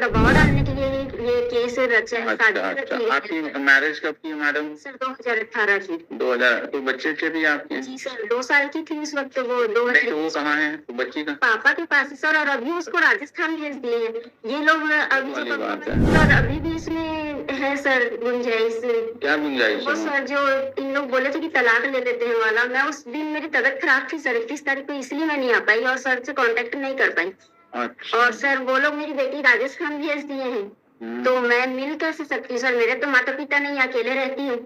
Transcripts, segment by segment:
दबाव डालने के लिए ये केस रचा है। अच्छा। आपकी मैरिज कब की मैडम? सर 2018 की। 2000। तो बच्चे भी आपके? जी सर, 2 साल की थी उस वक्त वो। तो वो कहाँ है बच्ची का? पापा के पास है सर, और अभी उसको राजस्थान भेज दिए हैं ये लोग। अभी जो बात है सर, अभी भी इसमें है सर गुंजाइश। क्या गुंजाइश? वो सर जो इन लोग बोले थे कि तलाक ले लेते हैं वाला, मैं उस दिन मेरी तबीयत खराब थी सर 31 तारीख को, इसलिए मैं नहीं आ पाई और सर से कांटेक्ट नहीं कर पाई। अच्छा। और सर वो लोग मेरी बेटी राजस्थान भेज दिए हैं, तो मैं मिल कैसे सकती हूँ सर? मेरे तो माता पिता नहीं, अकेले रहती हूँ।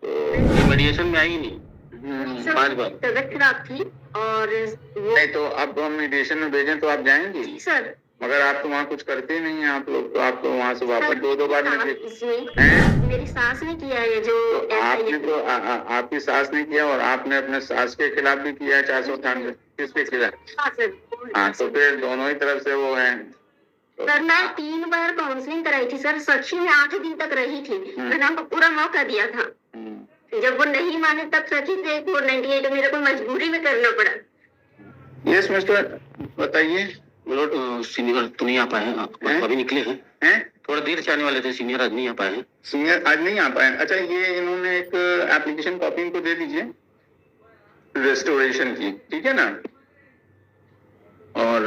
ये मीडिएशन में आई नहीं? 5 बार तबीयत खराब थी और नहीं, तो अब हम मीडिएशन में भेजें तो आप जाएंगे? जी सर। मगर आप तो वहाँ कुछ करते नहीं हैं आप लोग, तो आप तो वहाँ से वापस 2 बार में मेरी सास ने किया है जो। तो आपने तो आपकी सास ने किया और आपने अपने सास के खिलाफ भी किया है 498। किसके खिलाफ? हाँ, तो फिर दोनों ही तरफ से वो है। सर मैं 3 बार काउंसलिंग कराई थी सर, सच्ची में 8 दिन तक रही थी। मैंने उनको पूरा मौका दिया था, जब वो नहीं माने तब सची से 498 मेरे को मजबूरी में करना पड़ा। यस मिस्टर, बताइए। सीनियर तो नहीं आ पाए हैं, अभी निकले हैं। थोड़ा देर से आने वाले थे, सीनियर आज नहीं आ पाए हैं। सीनियर आज नहीं आ पाए? अच्छा, ये इन्होंने एक एप्लीकेशन कॉपी इनको दे दीजिए रेस्टोरेशन की, ठीक है ना? और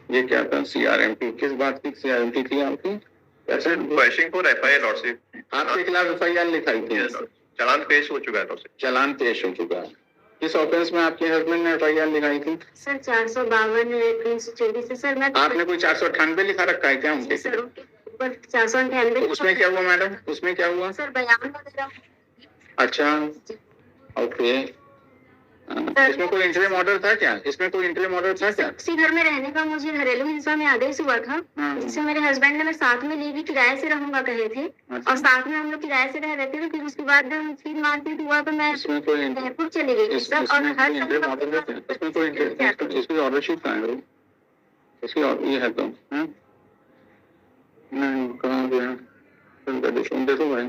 ये क्या था? CRMT किस बात की CRMT थी आपकी? Question for FIR lordship. आपके खिलाफ FIR लिखाई थी? चालान पेश हो चुका है लॉर्डशिप। चालान पेश हो चुका है। किस ऑफेंस में आपके हस्बैंड ने FIR लिखाई थी? सर 452 324 से सर। मैं आपने कोई 498 लिखा रखा है क्या उनके? सर ऊपर 498। उसमें क्या हुआ मैडम? उसमें क्या हुआ? सर बयान वगैरह। अच्छा, ओके। इसमें कोई इंटरिम ऑर्डर था क्या? इसमें कोई इंटरिम ऑर्डर था क्या? इसी घर में रहने का मुझे घरेलू हिंसा में आदेश हुआ था, जिससे मेरे हस्बैंड ने मैं साथ में ली भी किराए से रहूंगा कहे थे। अच्छा। और साथ में हम लोग किराए से रह रहे थे। फिर उसके बाद फिर मारपीट हुआ तो मैं जयपुर चली गई सर। और हर इसमें कोई इसकी ऑर्डरशिप कहाँ है? इसकी ये है तो नहीं, कहाँ गया? देखो भाई,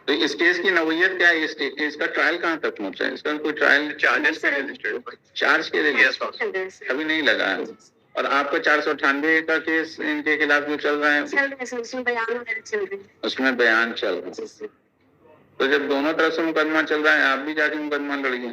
तो इस केस की नौयत क्या है? इसका ट्रायल कहाँ तक पहुंचा है? इसका कोई ट्रायल चार्ज के लिए अभी नहीं लगा है। और आपका 498 का केस इनके खिलाफ जो चल रहा है उसमें बयान चल रहा है। तो जब दोनों तरफ से मुकदमा चल रहा है, आप भी जाके मुकदमा लड़िए,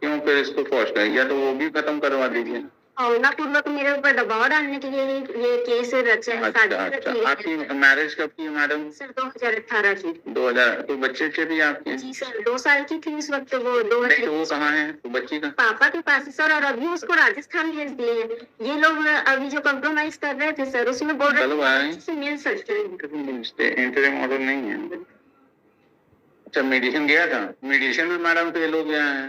क्यों फिर इसको फौज करें? या तो वो भी खत्म करवा दीजिए। पूर्वक मेरे ऊपर दबाव डालने के लिए ये केस रचा है। अच्छा। आपकी मैरिज कब की मैडम? सर 2018 की। 2000। तो बच्चे भी आपके? जी सर, 2 साल की थी उस वक्त वो। तो वो कहाँ है बच्ची का? पापा के पास है सर, और अभी उसको राजस्थान भेज दिए हैं ये लोग। अभी जो कॉम्प्रोमाइज कर रहे थे सर, उसमें बोल रहे से मिल सकते हैं। इंटरिम ऑर्डर नहीं है। अच्छा, मेडिसिन गया था? मेडिसिन में मैडम फेल हो गया है,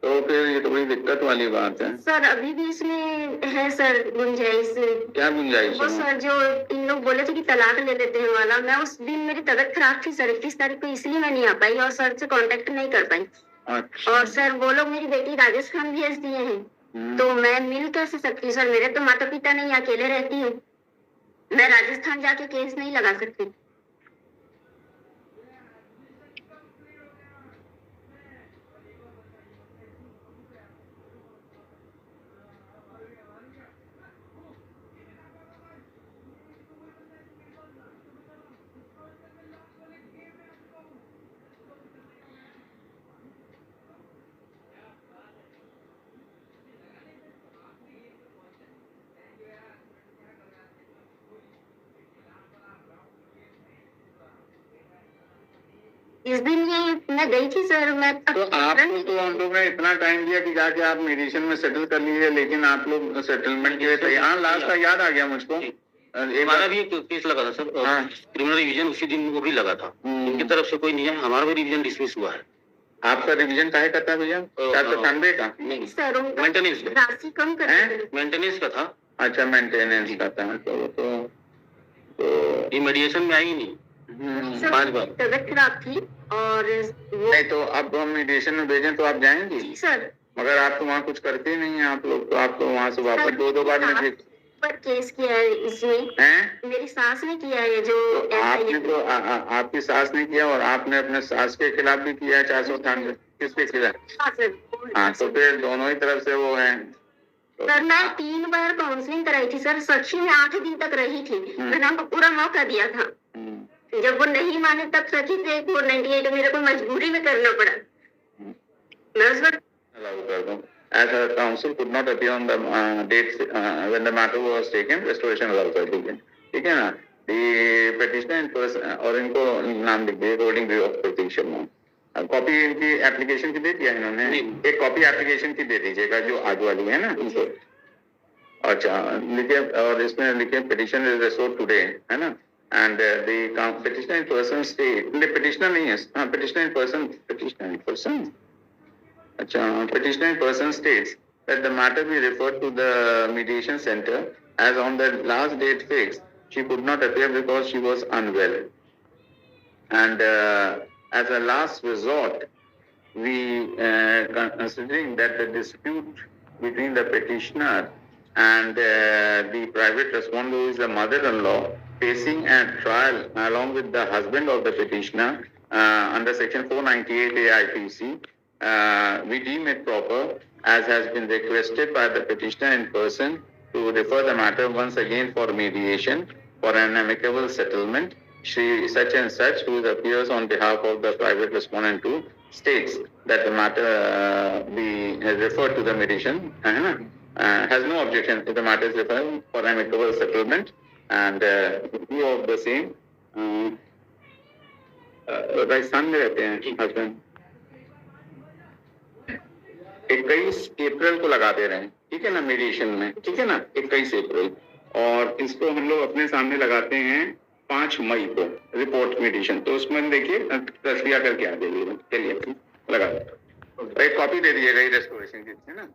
तो फिर ये तो बड़ी दिक्कत वाली बात है सर। अभी भी इसमें है सर गुंजाइश। क्या गुंजाइश? वो सर जो इन लोग बोले थे कि तलाक ले लेते हैं वाला, मैं उस दिन मेरी तबीयत खराब थी सर 31 तारीख को, इसलिए मैं नहीं आ पाई और सर से कांटेक्ट नहीं कर पाई। अच्छा। और सर वो लोग मेरी बेटी राजस्थान भेज दिए हैं, तो मैं मिल कैसे सकती हूँ सर? मेरे तो माता पिता नहीं, अकेले रहती हूँ। मैं राजस्थान जाके केस नहीं लगा सकती। इस दिन ये मैं गई थी सर। मैं तो आपको तो हम लोग ने इतना टाइम दिया कि जाके आप मेडिसिन में सेटल कर लीजिए, लेकिन आप लोग सेटलमेंट के लिए यहाँ लास्ट का याद आ गया मुझको। हमारा भी एक केस लगा था सर, क्रिमिनल रिवीजन उसी दिन वो भी लगा था। इनकी तरफ से कोई नहीं है, हमारा भी रिवीजन डिसमिस हुआ है। आपका रिवीजन काहे का था भैया? 498 का? नहीं सर, मेंटेनेंस का। राशि कम कर मेंटेनेंस का था। अच्छा, मेंटेनेंस का था। तो ये मीडिएशन में आई नहीं। 5 बार तबीयत खराब थी और नहीं, तो अब हम मीडिएशन में भेजें तो आप जाएंगे? जी सर। मगर आप तो वहाँ कुछ करते नहीं हैं आप लोग, तो आप तो वहाँ से वापस 2 बार में पर केस किया है इसमें, हैं? मेरी सास ने किया है जो तो आपने तो आपकी सास ने किया और आपने अपने सास के खिलाफ भी किया है 498। किसके खिलाफ? हाँ, तो फिर दोनों ही तरफ से वो है। सर मैं 3 बार काउंसलिंग कराई थी सर, साक्षी में 8 दिन तक रही थी, मैंने उनको पूरा मौका दिया था। जब वो नहीं माने तब सखी से 498 मेरे को मजबूरी में करना पड़ा। मैं उस वक्त allow कर दूं। As a counsel could not appear on the date when the matter was taken, restoration allow कर दीजिए, ठीक है ना? The petitioner in person और इनको नाम लिख दिए according to of petition। Copy इनकी एप्लीकेशन की दे दिया इन्होंने, एक कॉपी एप्लीकेशन की दे दीजिएगा जो आगे वाली है ना इनको। अच्छा लिखिए, और इसमें लिखिए petition is restored today, है ना? And the petitioner in person state, petitioner नहीं है, हाँ petitioner in person। अच्छा, petitioner in person states that the matter be referred to the mediation center as on the last date fixed she could not appear because she was unwell, and as a last resort we considering that the dispute between the petitioner and the private respondent who is the mother-in-law facing a trial along with the husband of the petitioner under section 498 AIPC, we deem it proper, as has been requested by the petitioner in person, to refer the matter once again for mediation for an amicable settlement. She such and such, who appears on behalf of the private respondent too, states that the matter be referred to the mediation, has no objection if the matter is referred for amicable settlement, and view of the same Rajasthan में रहते हैं husband. 21 अप्रैल को लगा दे रहे हैं, ठीक है ना, मीडिएशन में, ठीक है ना, 21 अप्रैल, और इसको हम लोग अपने सामने लगाते हैं 5 मई को रिपोर्ट मीडिएशन। तो उसमें देखिए तस्वीर करके आ जाइए, चलिए लगा दो, एक कॉपी दे दीजिएगा रेस्टोरेशन की, है ना।